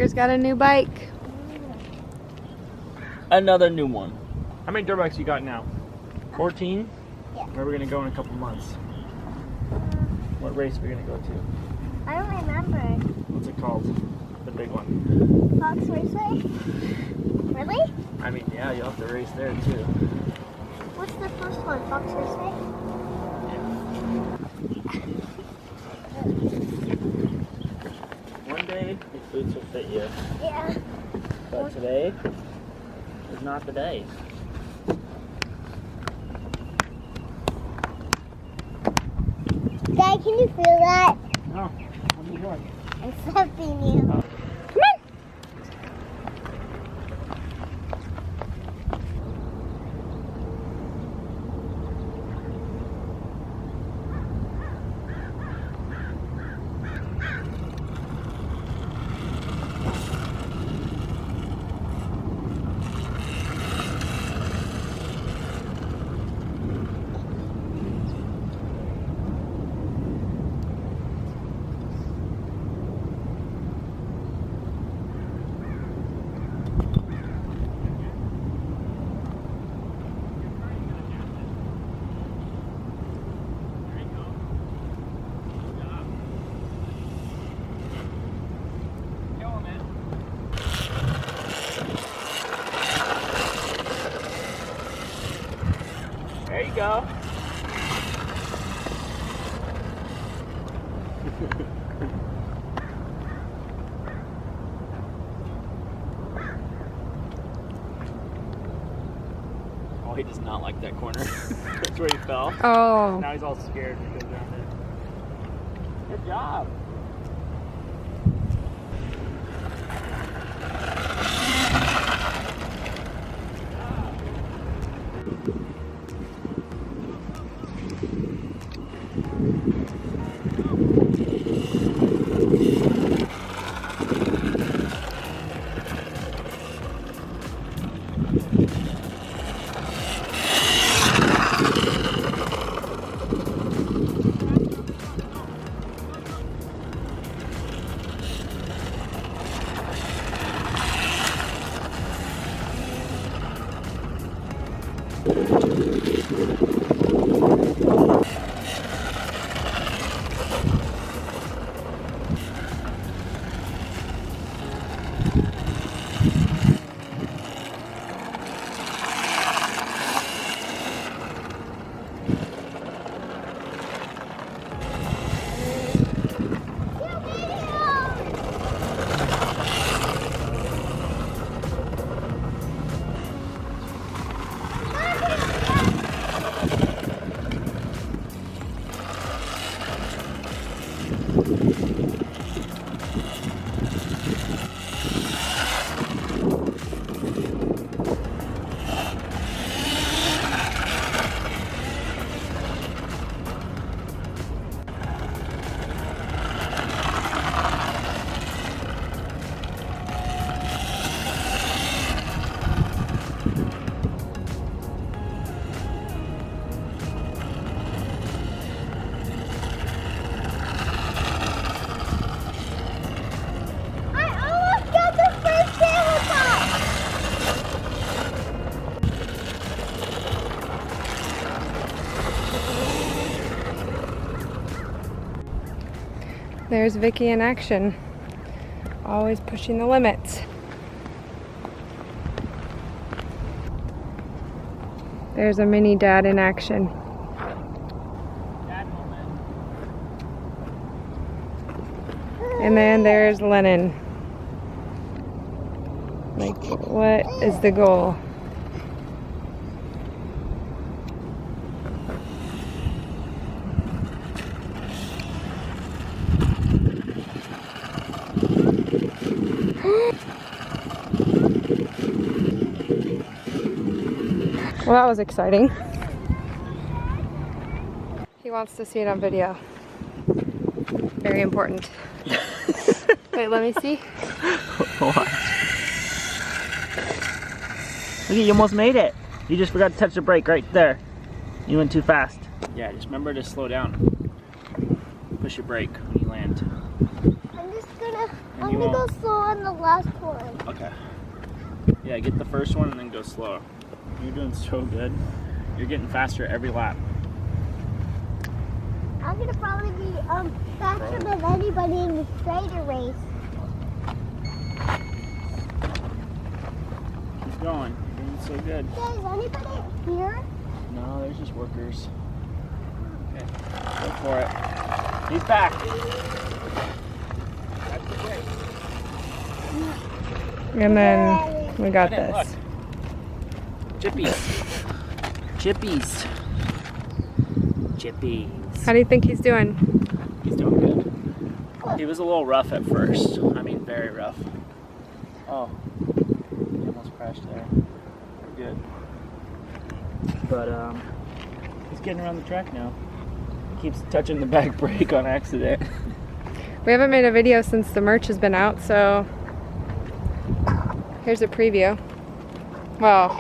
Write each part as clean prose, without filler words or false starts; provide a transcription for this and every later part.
Jagger's got a new bike. Another new one. How many dirt bikes you got now? 14? Yeah. Where are we gonna go in a couple months? What race are we gonna go to? I don't remember. What's it called? The big one. Fox Raceway? Really? I mean, yeah, you'll have to race there too. What's the first one? Fox Raceway? One day, these boots will fit you. Yeah. But today is not the day. Dad, can you feel that? No. What are you doing? I'm flipping you. Come on. There you go. Oh, he does not like that corner. That's where he fell. Oh. Now he's all scared and he goes around it. Good job. There's Vicky in action. Always pushing the limits. There's a mini dad in action. And then there's Lennon. Like, what is the goal? Well, that was exciting. He wants to see it on video. Very important. Wait, let me see. Watch. Look, you almost made it. You just forgot to touch the brake right there. You went too fast. Yeah, just remember to slow down. Push your brake when you land. I'm just gonna I'm You gonna go won't. slow on the last one. Okay. Yeah, get the first one and then go slow. You're doing so good. You're getting faster every lap. I'm gonna probably be faster than anybody in the straighter race. Keep going. You're doing so good. Is anybody here? No, there's just workers. Okay, go for it. He's back. That's the break. And then we got Look. this. Chippies. Chippies. Chippies. How do you think he's doing? He's doing good. He was a little rough at first. I mean, very rough. Oh, he almost crashed there. We're good. But he's getting around the track now. He keeps touching the back brake on accident. We haven't made a video since the merch has been out, so here's a preview. Well,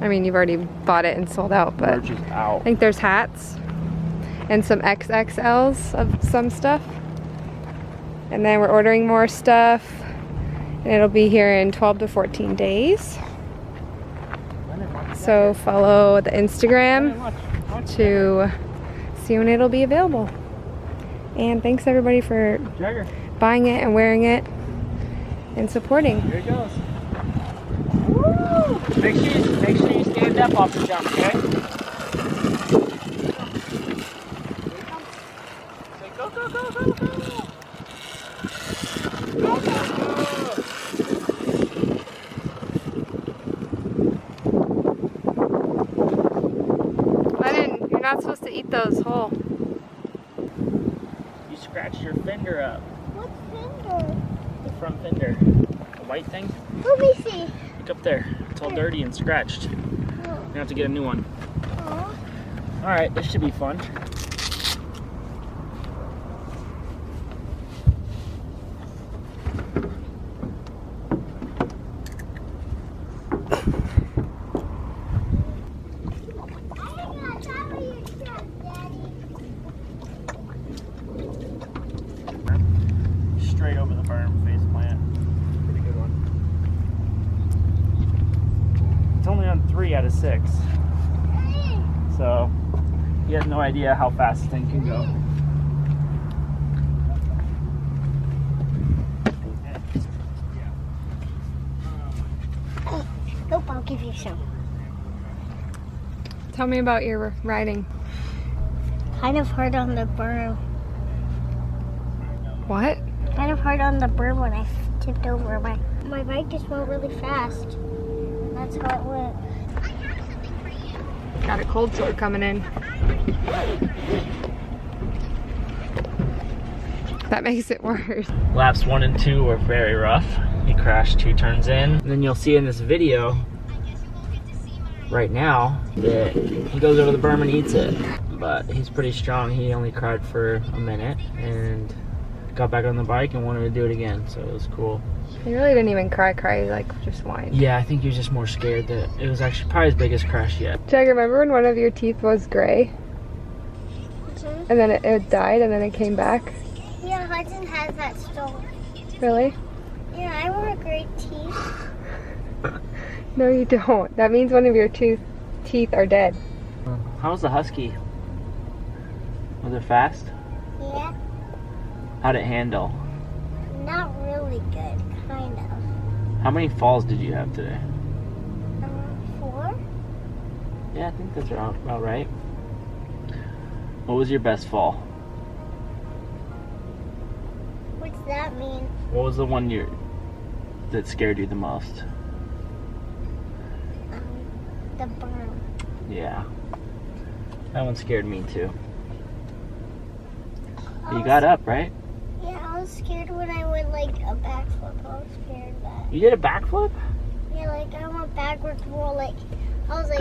I mean, you've already bought it and sold out, but Merch is out. I think there's hats and some XXLs of some stuff. And then we're ordering more stuff, and it'll be here in 12 to 14 days. So follow the Instagram to see when it'll be available. And thanks everybody for Jagger, buying it and wearing it and supporting. here it goes. Woo! Make sure you stand up off the jump, okay? Say go, go, go, go, go! Lennon, you're not supposed to eat those whole. You scratched your fender up. What finger? The front fender. The white thing? Let me see. Look up there. It's all dirty and scratched. You're gonna have to get a new one. Oh. Alright, this should be fun. Straight over the berm, face plant. Pretty good one. It's only on 3 out of 6. So he has no idea how fast this thing can go. Nope, I'll give you some. Tell me about your riding. Kind of hard on the berm. What? Kind of hard on the berm when I tipped over. My bike just went really fast. That's how it went. Got a cold sore coming in. That makes it worse. Laps 1 and 2 were very rough. He crashed 2 turns in. And then you'll see in this video right now that he goes over the berm and eats it. But he's pretty strong. He only cried for a minute and got back on the bike and wanted to do it again. So it was cool. He really didn't even cry, he like just whined. Yeah, I think he was just more scared that it was actually probably his biggest crash yet. Jagger, remember when one of your teeth was gray? And then it died and then it came back? Yeah, Hudson has that still. Really? Yeah, I want great teeth. No, you don't. That means one of your teeth are dead. How was the husky? Was it fast? Yeah, How'd it handle? not really good, kind of. How many falls did you have today? 4? Yeah, I think that's about right. What was your best fall? What's that mean? What was the one that scared you the most? The berm. Yeah. That one scared me too. But you got up, right? Yeah, I was scared when I went like a backflip. I was scared that. You did a backflip? Yeah, like I went backwards more like I was like